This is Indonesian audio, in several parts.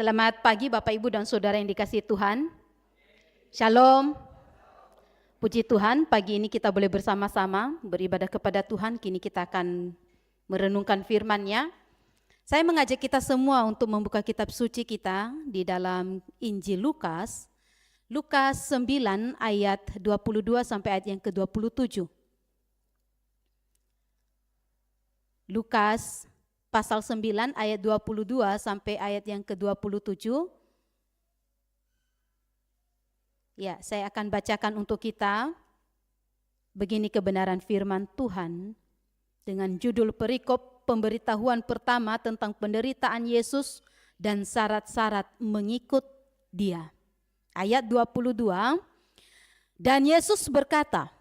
Selamat pagi Bapak Ibu dan Saudara yang dikasihi Tuhan. Shalom. Puji Tuhan, pagi ini kita boleh bersama-sama beribadah kepada Tuhan. Kini kita akan merenungkan firman-Nya. Saya mengajak kita semua untuk membuka kitab suci kita di dalam Injil Lukas. Lukas 9 ayat 22 sampai ayat yang ke-27. Lukas pasal 9 ayat 22 sampai ayat yang ke-27. Ya, saya akan bacakan untuk kita. Begini kebenaran firman Tuhan dengan judul perikop pemberitahuan pertama tentang penderitaan Yesus dan syarat-syarat mengikut Dia. Ayat 22. Dan Yesus berkata,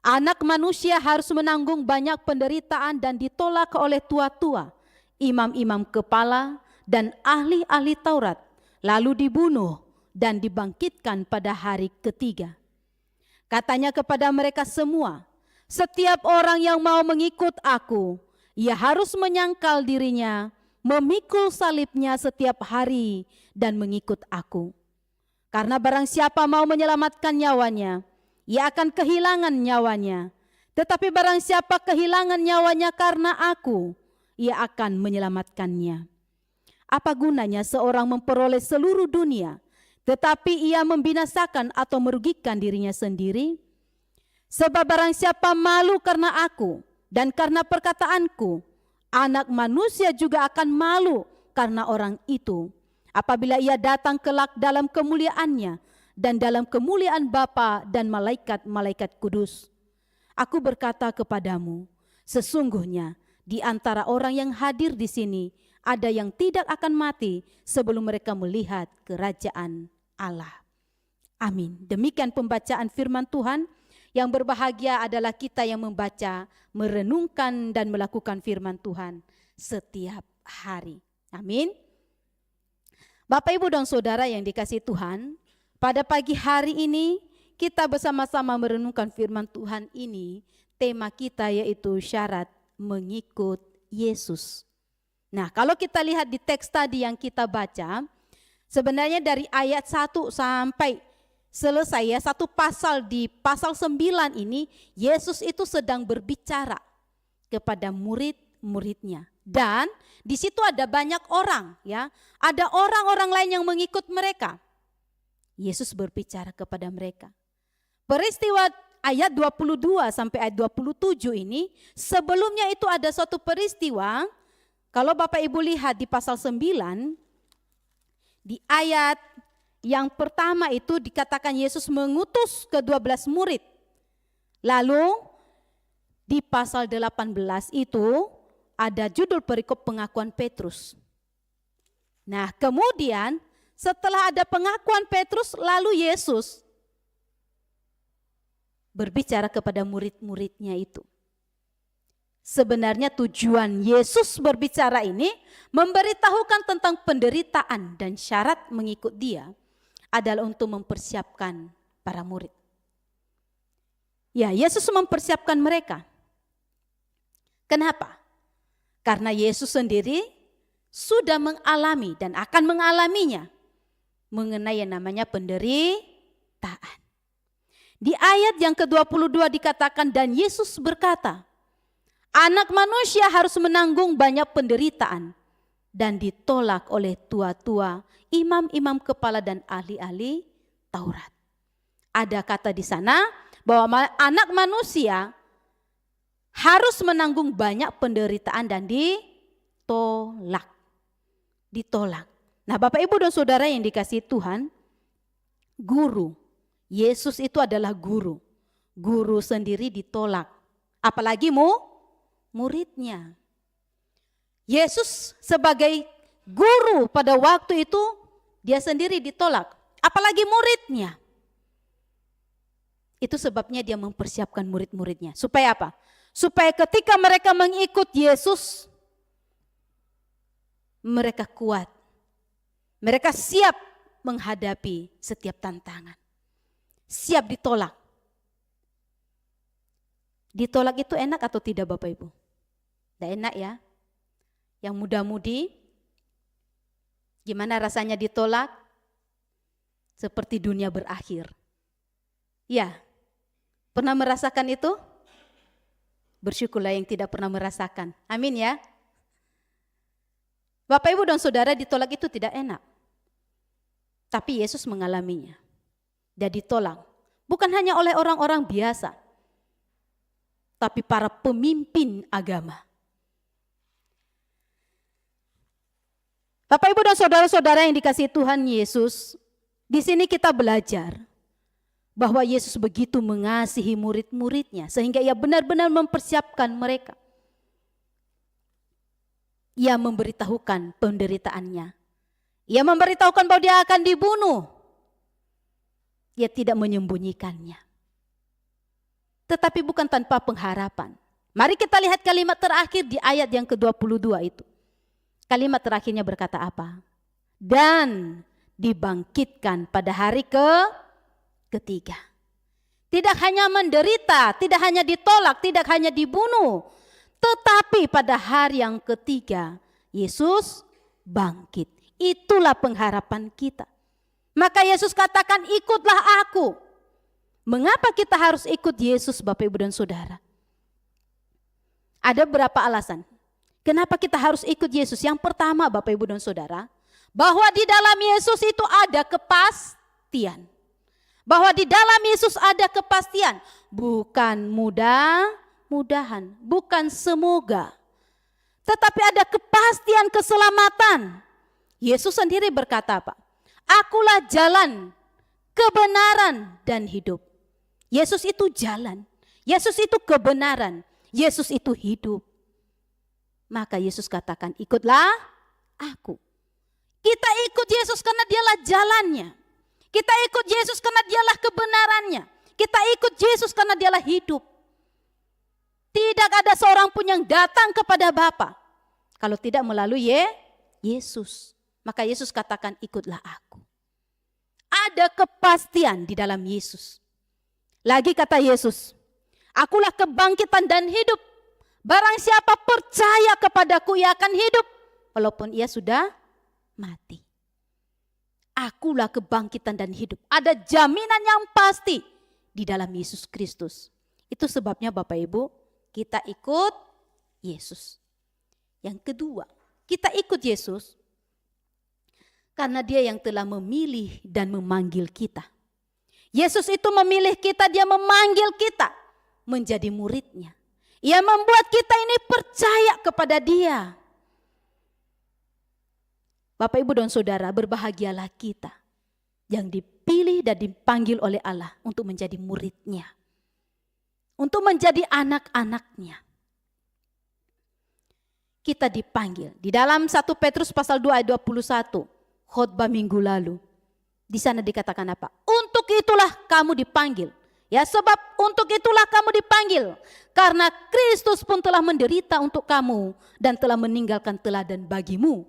Anak manusia harus menanggung banyak penderitaan dan ditolak oleh tua-tua, imam-imam kepala, dan ahli-ahli Taurat, lalu dibunuh dan dibangkitkan pada hari ketiga. Katanya kepada mereka semua, setiap orang yang mau mengikut aku, ia harus menyangkal dirinya, memikul salibnya setiap hari, dan mengikut aku. Karena barang siapa mau menyelamatkan nyawanya, ia akan kehilangan nyawanya. Tetapi barang siapa kehilangan nyawanya karena aku, ia akan menyelamatkannya. Apa gunanya seorang memperoleh seluruh dunia, tetapi ia membinasakan atau merugikan dirinya sendiri? Sebab barang siapa malu karena aku dan karena perkataanku, Anak manusia juga akan malu karena orang itu. Apabila ia datang kelak dalam kemuliaannya, dan dalam kemuliaan Bapa dan malaikat-malaikat kudus. Aku berkata kepadamu, sesungguhnya di antara orang yang hadir di sini ada yang tidak akan mati sebelum mereka melihat kerajaan Allah. Amin. Demikian pembacaan firman Tuhan. Yang berbahagia adalah kita yang membaca, merenungkan dan melakukan firman Tuhan setiap hari. Amin. Bapak, Ibu dan Saudara yang dikasihi Tuhan, pada pagi hari ini kita bersama-sama merenungkan firman Tuhan ini. Tema kita yaitu syarat mengikut Yesus. Nah, kalau kita lihat di teks tadi yang kita baca, sebenarnya dari ayat 1 sampai selesai ya, satu pasal di pasal 9 ini, Yesus itu sedang berbicara kepada murid-muridnya. Dan di situ ada banyak orang ya, ada orang-orang lain yang mengikut mereka. Yesus berbicara kepada mereka. Peristiwa ayat 22 sampai ayat 27 ini, sebelumnya itu ada suatu peristiwa, kalau Bapak Ibu lihat di pasal 9, di ayat yang pertama itu dikatakan Yesus mengutus ke-12 murid. Lalu di pasal 18 itu ada judul perikop pengakuan Petrus. Nah, kemudian setelah ada pengakuan Petrus, lalu Yesus berbicara kepada murid-muridnya itu. Sebenarnya tujuan Yesus berbicara ini memberitahukan tentang penderitaan dan syarat mengikut Dia adalah untuk mempersiapkan para murid. Ya, Yesus mempersiapkan mereka. Kenapa? Karena Yesus sendiri sudah mengalami dan akan mengalaminya mengenai yang namanya penderitaan. Di ayat yang ke-22 dikatakan, dan Yesus berkata, Anak manusia harus menanggung banyak penderitaan dan ditolak oleh tua-tua, imam-imam kepala dan ahli-ahli Taurat. Ada kata di sana bahwa anak manusia harus menanggung banyak penderitaan dan ditolak. Ditolak. Nah, Bapak, Ibu dan Saudara yang dikasihi Tuhan, guru, Yesus itu adalah guru. Guru sendiri ditolak. Apalagi muridnya. Yesus sebagai guru pada waktu itu, dia sendiri ditolak. Apalagi muridnya. Itu sebabnya dia mempersiapkan murid-muridnya. Supaya apa? Supaya ketika mereka mengikut Yesus, mereka kuat. Mereka siap menghadapi setiap tantangan. Siap ditolak. Ditolak itu enak atau tidak Bapak Ibu? Tidak enak ya. Yang muda-mudi Gimana rasanya ditolak? Seperti dunia berakhir. Ya, pernah merasakan itu? Bersyukurlah yang tidak pernah merasakan. Amin ya. Bapak, Ibu, dan Saudara, ditolak itu tidak enak. Tapi Yesus mengalaminya. Dia ditolak. Bukan hanya oleh orang-orang biasa, tapi para pemimpin agama. Bapak, Ibu, dan saudara-saudara yang dikasihi Tuhan Yesus, di sini kita belajar bahwa Yesus begitu mengasihi murid-muridnya sehingga ia benar-benar mempersiapkan mereka. Ia memberitahukan penderitaannya. Ia memberitahukan bahwa dia akan dibunuh. Ia tidak menyembunyikannya. Tetapi bukan tanpa pengharapan. Mari kita lihat kalimat terakhir di ayat yang ke-22 itu. Kalimat terakhirnya berkata apa? Dan dibangkitkan pada hari ketiga. Tidak hanya menderita, tidak hanya ditolak, tidak hanya dibunuh. Tetapi pada hari yang ketiga, Yesus bangkit. Itulah pengharapan kita. Maka Yesus katakan, ikutlah aku. Mengapa kita harus ikut Yesus, Bapak, Ibu, dan Saudara? Ada berapa alasan? Kenapa kita harus ikut Yesus? Yang pertama, Bapak, Ibu, dan Saudara, bahwa di dalam Yesus itu ada kepastian. Bahwa di dalam Yesus ada kepastian. Bukan mudah-mudahan, bukan semoga. Tetapi ada kepastian keselamatan. Yesus sendiri berkata apa? Akulah jalan, kebenaran, dan hidup. Yesus itu jalan. Yesus itu kebenaran. Yesus itu hidup. Maka Yesus katakan, ikutlah aku. Kita ikut Yesus karena dialah jalannya. Kita ikut Yesus karena dialah kebenarannya. Kita ikut Yesus karena dialah hidup. Tidak ada seorang pun yang datang kepada Bapa kalau tidak melalui Yesus. Maka Yesus katakan, ikutlah aku. Ada kepastian di dalam Yesus. Lagi kata Yesus, akulah kebangkitan dan hidup. Barang siapa percaya kepadaku, ia akan hidup walaupun ia sudah mati. Akulah kebangkitan dan hidup. Ada jaminan yang pasti di dalam Yesus Kristus. Itu sebabnya Bapak Ibu, kita ikut Yesus. Yang kedua, kita ikut Yesus karena dia yang telah memilih dan memanggil kita. Yesus itu memilih kita, dia memanggil kita menjadi muridnya. Ia membuat kita ini percaya kepada dia. Bapak, Ibu, dan Saudara, berbahagialah kita yang dipilih dan dipanggil oleh Allah untuk menjadi muridnya. Untuk menjadi anak-anaknya. Kita dipanggil. Di dalam 1 Petrus pasal 2 ayat 21, khotbah minggu lalu. Di sana dikatakan apa? Untuk itulah kamu dipanggil. Ya, sebab untuk itulah kamu dipanggil. Karena Kristus pun telah menderita untuk kamu dan telah meninggalkan teladan bagimu,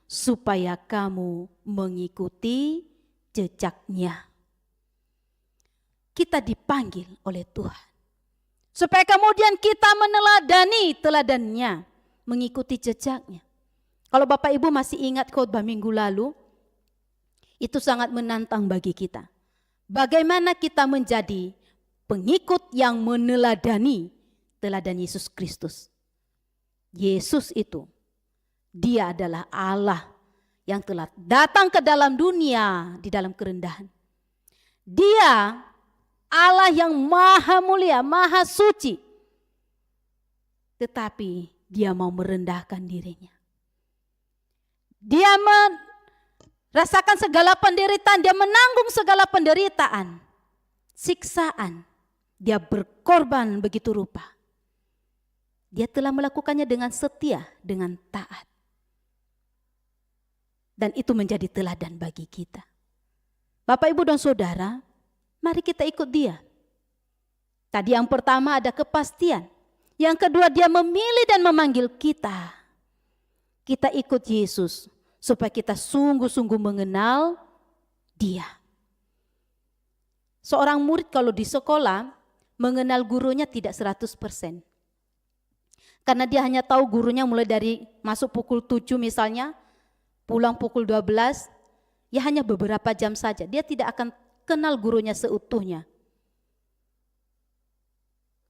supaya kamu mengikuti jejaknya. Kita dipanggil oleh Tuhan. Supaya kemudian kita meneladani teladannya, mengikuti jejaknya. Kalau Bapak Ibu masih ingat khotbah minggu lalu, itu sangat menantang bagi kita. Bagaimana kita menjadi pengikut yang meneladani teladan Yesus Kristus. Yesus itu, dia adalah Allah yang telah datang ke dalam dunia di dalam kerendahan. Dia Allah yang maha mulia, maha suci. Tetapi dia mau merendahkan dirinya. Dia merasakan segala penderitaan, dia menanggung segala penderitaan, siksaan. Dia berkorban begitu rupa. Dia telah melakukannya dengan setia, dengan taat. Dan itu menjadi teladan bagi kita. Bapak, Ibu, dan Saudara, mari kita ikut dia. Tadi yang pertama ada kepastian. Yang kedua, dia memilih dan memanggil kita. Kita ikut Yesus supaya kita sungguh-sungguh mengenal dia. Seorang murid kalau di sekolah mengenal gurunya tidak 100%. Karena dia hanya tahu gurunya mulai dari masuk pukul 7 misalnya, Pulang pukul 12, ya hanya beberapa jam saja. Dia tidak akan kenal gurunya seutuhnya.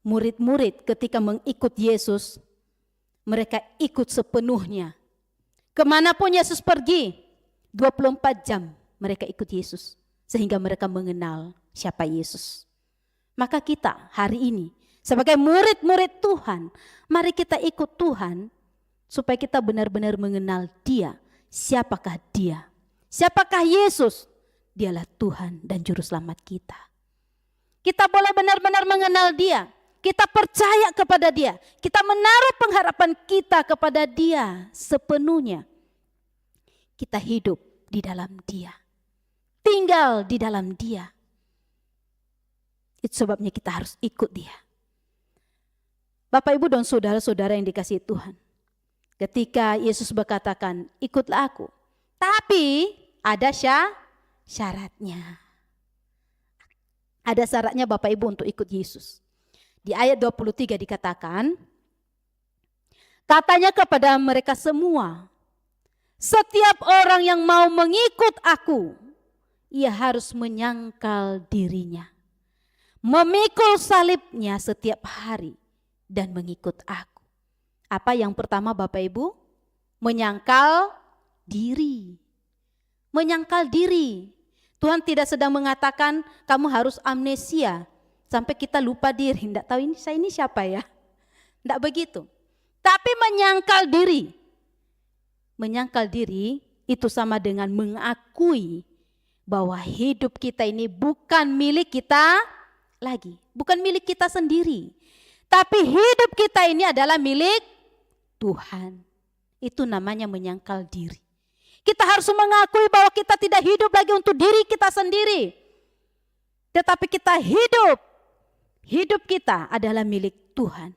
Murid-murid ketika mengikut Yesus, mereka ikut sepenuhnya. Kemanapun Yesus pergi, 24 jam mereka ikut Yesus. Sehingga mereka mengenal siapa Yesus. Maka kita hari ini sebagai murid-murid Tuhan, mari kita ikut Tuhan supaya kita benar-benar mengenal Dia. Siapakah Dia? Siapakah Yesus? Dialah Tuhan dan Juru Selamat kita. Kita boleh benar-benar mengenal Dia. Kita percaya kepada Dia. Kita menaruh pengharapan kita kepada Dia sepenuhnya. Kita hidup di dalam Dia. Tinggal di dalam Dia. Itu sebabnya kita harus ikut Dia. Bapak, Ibu, dan saudara-saudara yang dikasihi Tuhan. Ketika Yesus berkatakan, ikutlah aku. Tapi ada syaratnya. Ada syaratnya Bapak Ibu untuk ikut Yesus. Di ayat 23 dikatakan, katanya kepada mereka semua, setiap orang yang mau mengikut aku, ia harus menyangkal dirinya. Memikul salibnya setiap hari dan mengikut aku. Apa yang pertama Bapak Ibu? Menyangkal diri. Menyangkal diri. Tuhan tidak sedang mengatakan kamu harus amnesia sampai kita lupa diri. Tidak tahu ini siapa ya? Tidak begitu. Tapi menyangkal diri. Menyangkal diri itu sama dengan mengakui bahwa hidup kita ini bukan milik kita lagi. Bukan milik kita sendiri. Tapi hidup kita ini adalah milik Tuhan. Itu namanya menyangkal diri. Kita harus mengakui bahwa kita tidak hidup lagi untuk diri kita sendiri. Tetapi kita hidup. Hidup kita adalah milik Tuhan.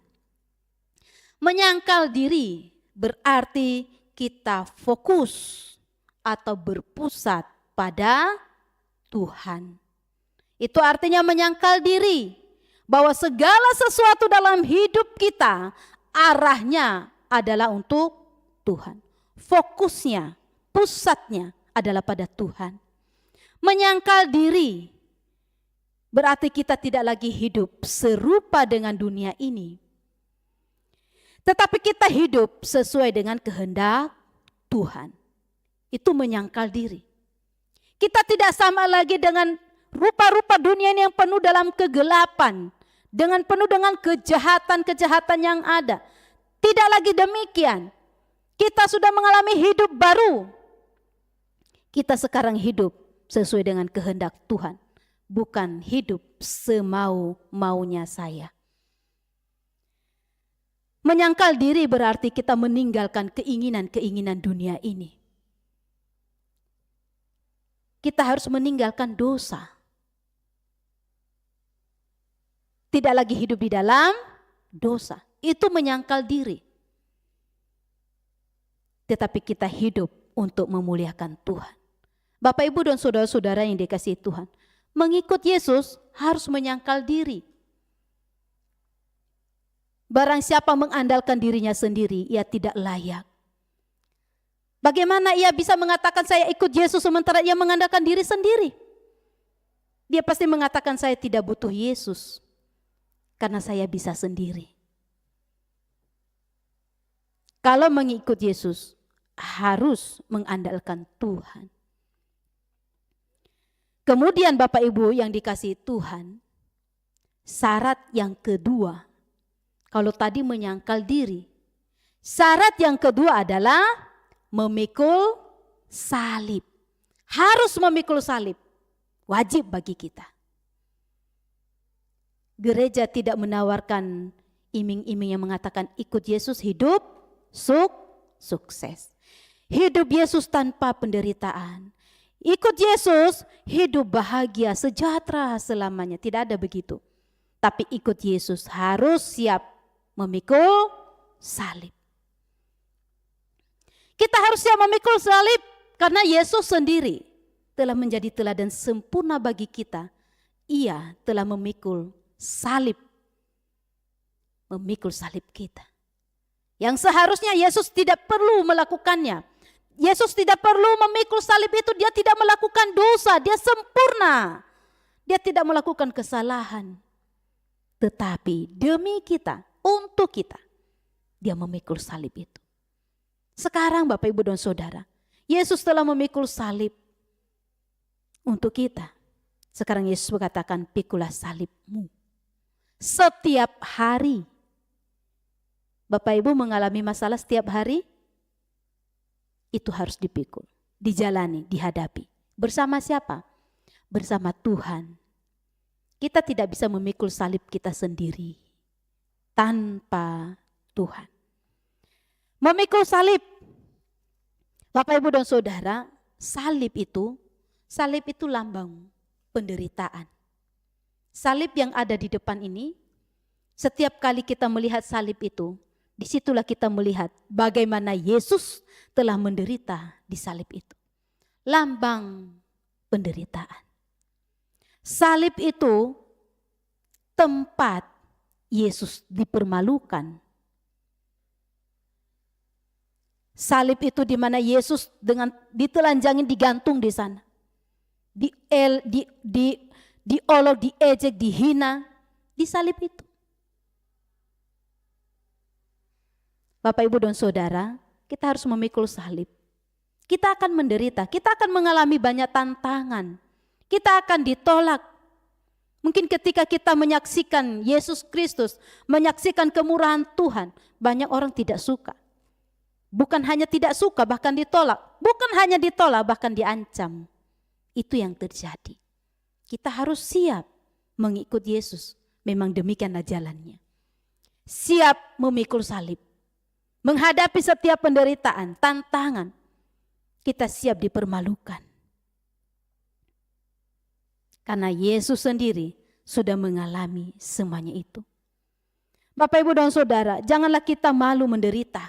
Menyangkal diri berarti kita fokus atau berpusat pada Tuhan. Itu artinya menyangkal diri. Bahwa segala sesuatu dalam hidup kita arahnya adalah untuk Tuhan. Fokusnya, pusatnya adalah pada Tuhan. Menyangkal diri berarti kita tidak lagi hidup serupa dengan dunia ini. Tetapi kita hidup sesuai dengan kehendak Tuhan. Itu menyangkal diri. Kita tidak sama lagi dengan rupa-rupa dunia ini yang penuh dalam kegelapan. Dengan penuh dengan kejahatan-kejahatan yang ada. Tidak lagi demikian. Kita sudah mengalami hidup baru. Kita sekarang hidup sesuai dengan kehendak Tuhan. Bukan hidup semau-maunya saya. Menyangkal diri berarti kita meninggalkan keinginan-keinginan dunia ini. Kita harus meninggalkan dosa. Tidak lagi hidup di dalam dosa. Itu menyangkal diri. Tetapi kita hidup untuk memuliakan Tuhan. Bapak, Ibu, dan saudara-saudara yang dikasihi Tuhan. Mengikut Yesus harus menyangkal diri. Barang siapa mengandalkan dirinya sendiri, ia tidak layak. Bagaimana ia bisa mengatakan saya ikut Yesus sementara ia mengandalkan diri sendiri? Dia pasti mengatakan saya tidak butuh Yesus. Karena saya bisa sendiri. Kalau mengikut Yesus harus mengandalkan Tuhan. Kemudian Bapak Ibu yang dikasihi Tuhan, syarat yang kedua, kalau tadi menyangkal diri, syarat yang kedua adalah memikul salib. Harus memikul salib, wajib bagi kita. Gereja tidak menawarkan iming-iming yang mengatakan ikut Yesus hidup sukses. Hidup Yesus tanpa penderitaan. Ikut Yesus hidup bahagia, sejahtera selamanya. Tidak ada begitu. Tapi ikut Yesus harus siap memikul salib. Kita harus siap memikul salib karena Yesus sendiri telah menjadi teladan sempurna bagi kita. Ia telah memikul salib. Memikul salib kita. Yang seharusnya Yesus tidak perlu melakukannya. Yesus tidak perlu memikul salib itu, dia tidak melakukan dosa, dia sempurna. Dia tidak melakukan kesalahan. Tetapi demi kita, untuk kita, dia memikul salib itu. Sekarang Bapak Ibu dan Saudara, Yesus telah memikul salib untuk kita. Sekarang Yesus mengatakan, pikulah salibmu. Setiap hari. Bapak Ibu mengalami masalah setiap hari, itu harus dipikul, dijalani, dihadapi. Bersama siapa? Bersama Tuhan. Kita tidak bisa memikul salib kita sendiri tanpa Tuhan. Memikul salib. Bapak Ibu dan Saudara, salib itu lambang penderitaan. Salib yang ada di depan ini, setiap kali kita melihat salib itu, disitulah kita melihat bagaimana Yesus telah menderita di salib itu. Lambang penderitaan. Salib itu tempat Yesus dipermalukan. Salib itu di mana Yesus dengan ditelanjangin, digantung di sana. Diolok, diejek, dihina di salib itu. Bapak, Ibu dan Saudara, kita harus memikul salib. Kita akan menderita, kita akan mengalami banyak tantangan. Kita akan ditolak. Mungkin ketika kita menyaksikan Yesus Kristus, menyaksikan kemurahan Tuhan, banyak orang tidak suka. Bukan hanya tidak suka, bahkan ditolak. Bukan hanya ditolak, bahkan diancam. Itu yang terjadi. Kita harus siap mengikut Yesus. Memang demikianlah jalannya. Siap memikul salib. Menghadapi setiap penderitaan, tantangan. Kita siap dipermalukan. Karena Yesus sendiri sudah mengalami semuanya itu. Bapak, Ibu dan Saudara, janganlah kita malu menderita.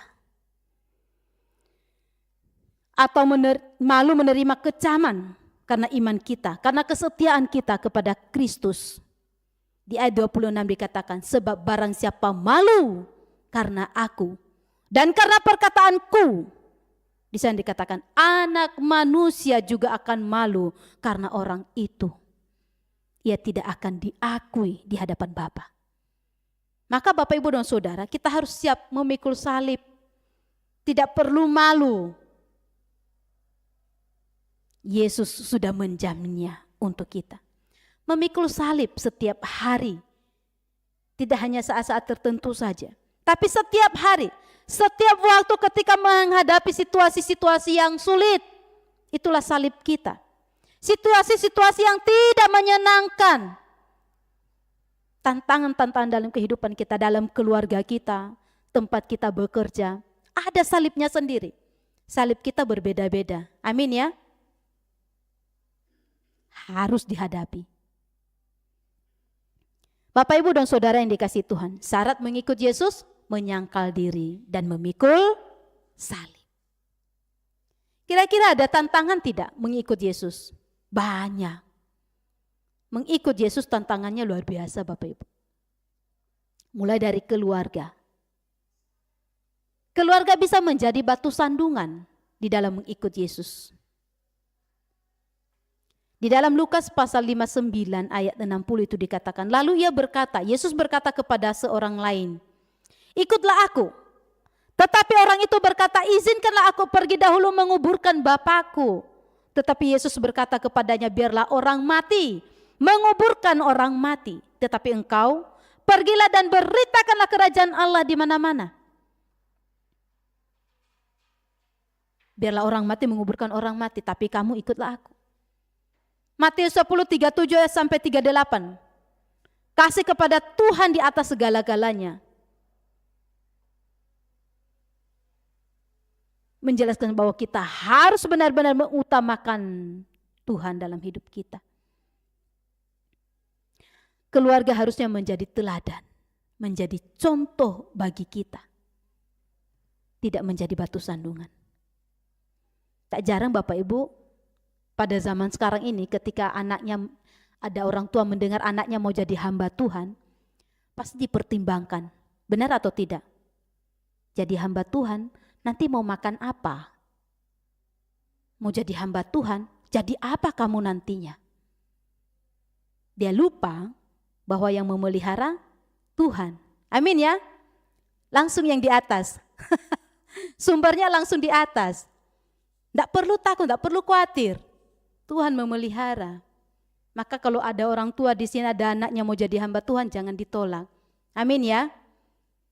Atau malu menerima kecaman karena iman kita, karena kesetiaan kita kepada Kristus. Di ayat 26 dikatakan, sebab barang siapa malu karena aku dan karena perkataanku. Di sana dikatakan, anak manusia juga akan malu karena orang itu. Ia tidak akan diakui di hadapan Bapa. Maka Bapak, Ibu dan Saudara, kita harus siap memikul salib. Tidak perlu malu. Yesus sudah menjaminnya untuk kita. Memikul salib setiap hari. Tidak hanya saat-saat tertentu saja. Tapi setiap hari, setiap waktu ketika menghadapi situasi-situasi yang sulit. Itulah salib kita. Situasi-situasi yang tidak menyenangkan. Tantangan-tantangan dalam kehidupan kita, dalam keluarga kita, tempat kita bekerja. Ada salibnya sendiri. Salib kita berbeda-beda. Amin ya. Harus dihadapi. Bapak, Ibu dan Saudara yang dikasihi Tuhan, syarat mengikut Yesus, menyangkal diri dan memikul salib. Kira-kira ada tantangan tidak mengikut Yesus? Banyak. Mengikut Yesus tantangannya luar biasa Bapak Ibu. Mulai dari keluarga. Keluarga bisa menjadi batu sandungan di dalam mengikut Yesus. Di dalam Lukas pasal 59 ayat 60 itu dikatakan, lalu ia berkata, Yesus berkata kepada seorang lain, ikutlah aku. Tetapi orang itu berkata, izinkanlah aku pergi dahulu menguburkan Bapakku. Tetapi Yesus berkata kepadanya, biarlah orang mati menguburkan orang mati. Tetapi engkau pergilah dan beritakanlah kerajaan Allah di mana-mana. Biarlah orang mati menguburkan orang mati, tapi kamu ikutlah aku. Matius 10:37 sampai 38. Kasih kepada Tuhan di atas segala-galanya. Menjelaskan bahwa kita harus benar-benar mengutamakan Tuhan dalam hidup kita. Keluarga harusnya menjadi teladan, menjadi contoh bagi kita. Tidak menjadi batu sandungan. Tak jarang Bapak Ibu, pada zaman sekarang ini ketika anaknya, ada orang tua mendengar anaknya mau jadi hamba Tuhan, pasti dipertimbangkan, benar atau tidak. Jadi hamba Tuhan, nanti mau makan apa? mau jadi hamba Tuhan, jadi apa kamu nantinya? Dia lupa bahwa yang memelihara Tuhan. Amin ya. Langsung yang di atas. Sumbernya langsung di atas. Tidak perlu takut, tidak perlu khawatir. Tuhan memelihara. Maka kalau ada orang tua di sini, ada anaknya mau jadi hamba Tuhan, jangan ditolak. Amin ya.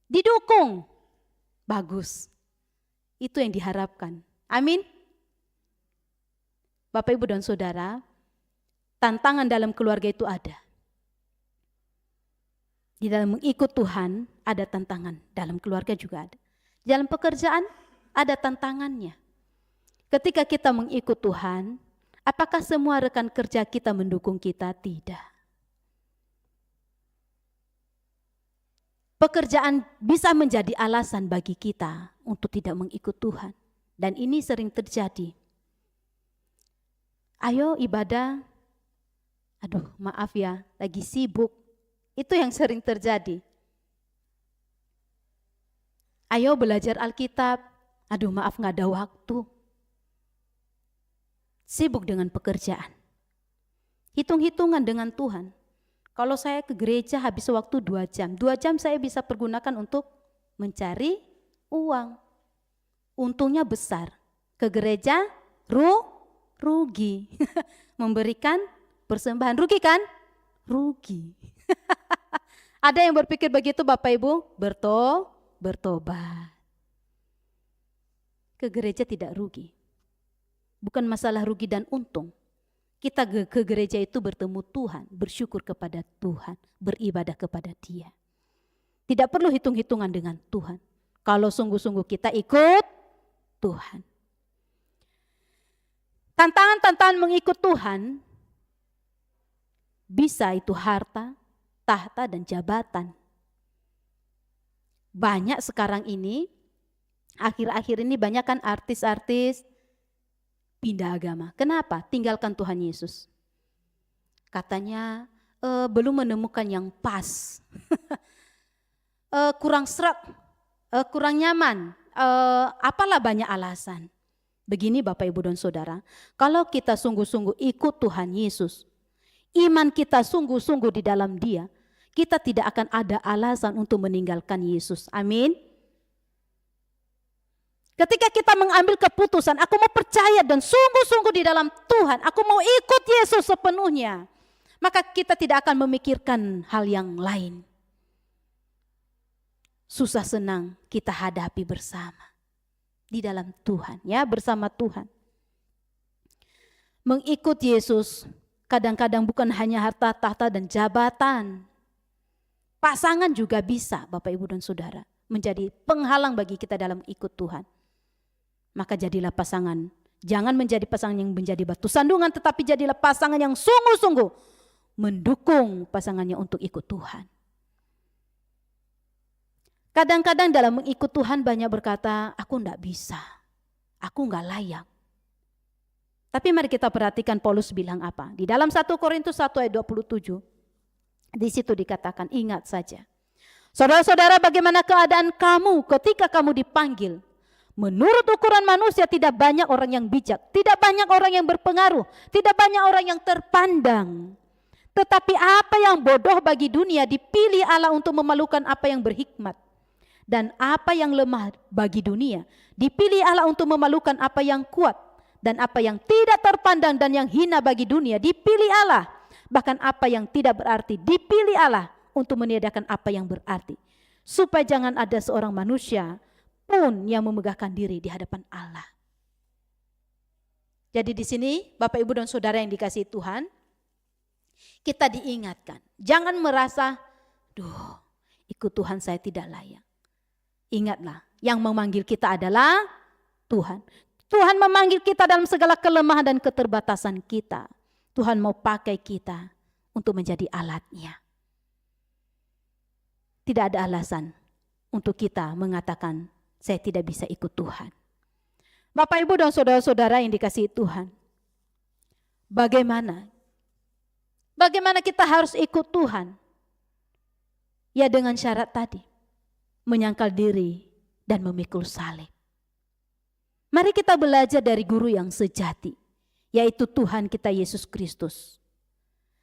Didukung. Bagus. Itu yang diharapkan. Amin. Bapak, Ibu, dan Saudara, tantangan dalam keluarga itu ada. Di dalam mengikut Tuhan ada tantangan, dalam keluarga juga ada. Dalam pekerjaan ada tantangannya. Ketika kita mengikut Tuhan, apakah semua rekan kerja kita mendukung kita? Tidak. Pekerjaan bisa menjadi alasan bagi kita untuk tidak mengikut Tuhan. Dan ini sering terjadi. Ayo ibadah, aduh maaf ya, lagi sibuk. Itu yang sering terjadi. Ayo belajar Alkitab, aduh maaf gak ada waktu. Sibuk dengan pekerjaan. Hitung-hitungan dengan Tuhan. Kalau saya ke gereja habis waktu 2 jam. 2 jam saya bisa pergunakan untuk mencari uang. Untungnya besar. Ke gereja rugi. Memberikan persembahan. Rugi kan? Rugi. Ada yang berpikir begitu Bapak Ibu? Bertobat. Ke gereja tidak rugi. Bukan masalah rugi dan untung. Kita ke gereja itu bertemu Tuhan, bersyukur kepada Tuhan, beribadah kepada Dia. Tidak perlu hitung-hitungan dengan Tuhan. Kalau sungguh-sungguh kita ikut Tuhan. Tantangan-tantangan mengikut Tuhan, bisa itu harta, tahta, dan jabatan. Banyak sekarang ini, akhir-akhir ini banyak kan artis-artis pindah agama. Kenapa? Tinggalkan Tuhan Yesus. Katanya belum menemukan yang pas. Kurang serak, kurang nyaman. Apalah banyak alasan. Begini Bapak Ibu dan Saudara, kalau kita sungguh-sungguh ikut Tuhan Yesus, iman kita sungguh-sungguh di dalam Dia, kita tidak akan ada alasan untuk meninggalkan Yesus. Amin. Ketika kita mengambil keputusan, aku mau percaya dan sungguh-sungguh di dalam Tuhan, aku mau ikut Yesus sepenuhnya, maka kita tidak akan memikirkan hal yang lain. Susah senang kita hadapi bersama di dalam Tuhan, ya, bersama Tuhan. Mengikut Yesus kadang-kadang bukan hanya harta, tahta, dan jabatan. Pasangan juga bisa, Bapak, Ibu, dan Saudara, menjadi penghalang bagi kita dalam ikut Tuhan. Maka jadilah pasangan, jangan menjadi pasangan yang menjadi batu sandungan, tetapi jadilah pasangan yang sungguh-sungguh mendukung pasangannya untuk ikut Tuhan. Kadang-kadang dalam mengikut Tuhan banyak berkata, aku enggak bisa, aku enggak layak. Tapi mari kita perhatikan Paulus bilang apa. Di dalam 1 Korintus 1 ayat 27, di situ dikatakan, ingat saja. Saudara-saudara, bagaimana keadaan kamu ketika kamu dipanggil? Menurut ukuran manusia tidak banyak orang yang bijak, tidak banyak orang yang berpengaruh, tidak banyak orang yang terpandang. Tetapi apa yang bodoh bagi dunia dipilih Allah untuk memalukan apa yang berhikmat. Dan apa yang lemah bagi dunia dipilih Allah untuk memalukan apa yang kuat. Dan apa yang tidak terpandang dan yang hina bagi dunia dipilih Allah. Bahkan apa yang tidak berarti dipilih Allah untuk meniadakan apa yang berarti. Supaya jangan ada seorang manusia pun yang memegahkan diri di hadapan Allah. Jadi di sini Bapak, Ibu, dan Saudara yang dikasihi Tuhan, kita diingatkan, jangan merasa, duh, ikut Tuhan saya tidak layak. Ingatlah, yang memanggil kita adalah Tuhan. Tuhan memanggil kita dalam segala kelemahan dan keterbatasan kita. Tuhan mau pakai kita untuk menjadi alatnya. Tidak ada alasan untuk kita mengatakan, saya tidak bisa ikut Tuhan. Bapak, Ibu, dan saudara-saudara yang dikasihi Tuhan, bagaimana kita harus ikut Tuhan? Ya dengan syarat tadi, menyangkal diri dan memikul salib. Mari kita belajar dari guru yang sejati, yaitu Tuhan kita Yesus Kristus.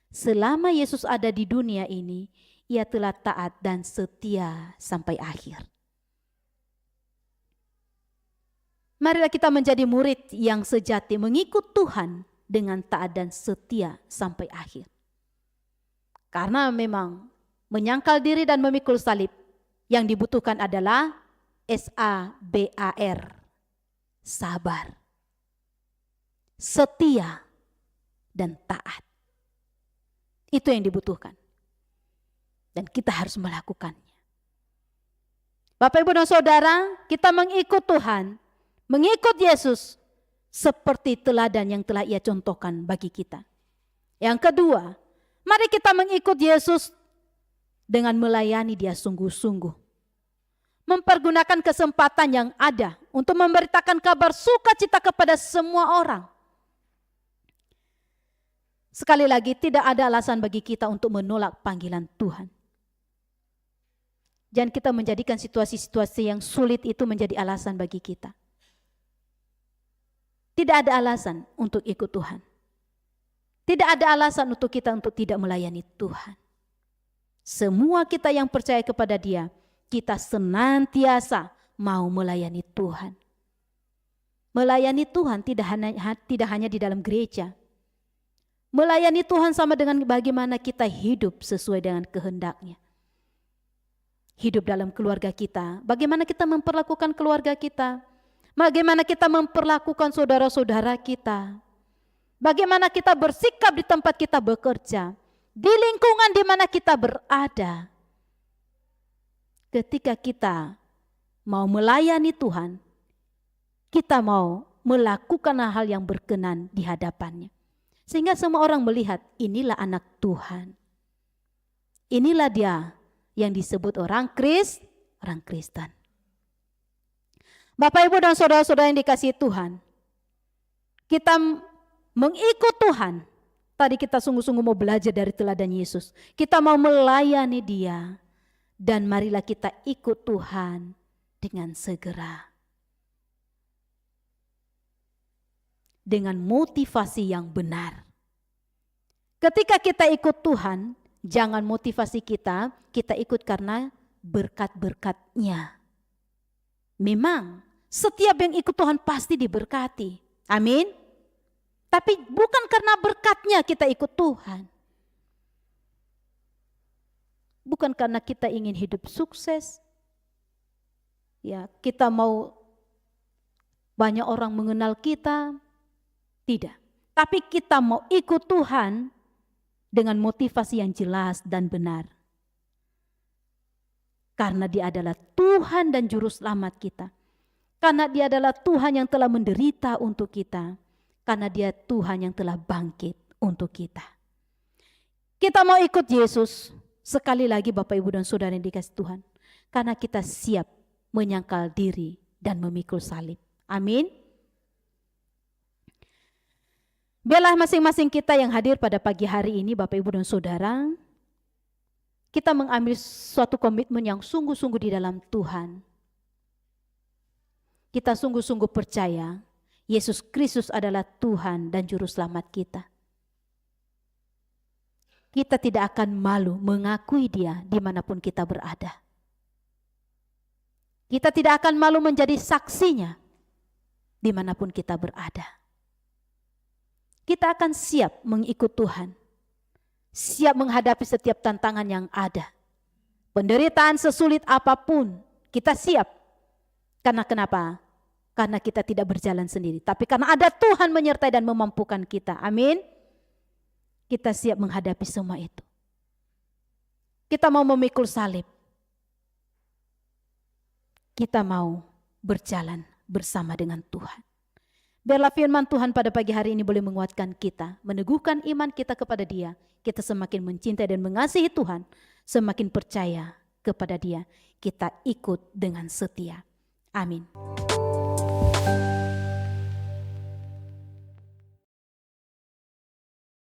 Selama Yesus ada di dunia ini, Ia telah taat dan setia sampai akhir. Marilah kita menjadi murid yang sejati, mengikut Tuhan dengan taat dan setia sampai akhir. Karena memang menyangkal diri dan memikul salib yang dibutuhkan adalah SABAR, sabar, setia, dan taat. Itu yang dibutuhkan. Dan kita harus melakukannya. Bapak, Ibu, dan Saudara, kita mengikut Tuhan, mengikut Yesus seperti teladan yang telah Ia contohkan bagi kita. Yang kedua, mari kita mengikut Yesus dengan melayani Dia sungguh-sungguh. Mempergunakan kesempatan yang ada untuk memberitakan kabar sukacita kepada semua orang. Sekali lagi, tidak ada alasan bagi kita untuk menolak panggilan Tuhan. Jangan kita menjadikan situasi-situasi yang sulit itu menjadi alasan bagi kita. Tidak ada alasan untuk ikut Tuhan. Tidak ada alasan untuk kita untuk tidak melayani Tuhan. Semua kita yang percaya kepada Dia, kita senantiasa mau melayani Tuhan. Melayani Tuhan tidak hanya di dalam gereja. Melayani Tuhan sama dengan bagaimana kita hidup sesuai dengan kehendak-Nya. Hidup dalam keluarga kita, bagaimana kita memperlakukan keluarga kita, bagaimana kita memperlakukan saudara-saudara kita, bagaimana kita bersikap di tempat kita bekerja, di lingkungan di mana kita berada. Ketika kita mau melayani Tuhan, kita mau melakukan hal yang berkenan di hadapan-Nya. Sehingga semua orang melihat, inilah anak Tuhan. Inilah dia yang disebut orang Kristen. Bapak, Ibu, dan saudara-saudara yang dikasihi Tuhan, kita mengikut Tuhan. Tadi kita sungguh-sungguh mau belajar dari teladan Yesus. Kita mau melayani Dia. Dan marilah kita ikut Tuhan dengan segera. Dengan motivasi yang benar. Ketika kita ikut Tuhan, jangan motivasi kita ikut karena berkat-berkat-Nya. Memang setiap yang ikut Tuhan pasti diberkati. Amin. Tapi bukan karena berkat-Nya kita ikut Tuhan. Bukan karena kita ingin hidup sukses. Ya, kita mau banyak orang mengenal kita. Tidak. Tapi kita mau ikut Tuhan dengan motivasi yang jelas dan benar. Karena Dia adalah Tuhan dan Juru Selamat kita. Karena Dia adalah Tuhan yang telah menderita untuk kita. Karena Dia Tuhan yang telah bangkit untuk kita. Kita mau ikut Yesus. Sekali lagi Bapak, Ibu, dan Saudara yang dikasihi Tuhan. Karena kita siap menyangkal diri dan memikul salib. Amin. Biarlah masing-masing kita yang hadir pada pagi hari ini, Bapak, Ibu, dan Saudara, kita mengambil suatu komitmen yang sungguh-sungguh di dalam Tuhan. Kita sungguh-sungguh percaya Yesus Kristus adalah Tuhan dan Juru Selamat kita. Kita tidak akan malu mengakui Dia dimanapun kita berada. Kita tidak akan malu menjadi saksinya dimanapun kita berada. Kita akan siap mengikut Tuhan. Siap menghadapi setiap tantangan yang ada. Penderitaan sesulit apapun, kita siap. Karena kenapa? Karena kita tidak berjalan sendiri. Tapi karena ada Tuhan menyertai dan memampukan kita. Amin. Kita siap menghadapi semua itu. Kita mau memikul salib. Kita mau berjalan bersama dengan Tuhan. Biarlah firman Tuhan pada pagi hari ini boleh menguatkan kita, meneguhkan iman kita kepada Dia. Kita semakin mencintai dan mengasihi Tuhan, semakin percaya kepada Dia. Kita ikut dengan setia. Amin.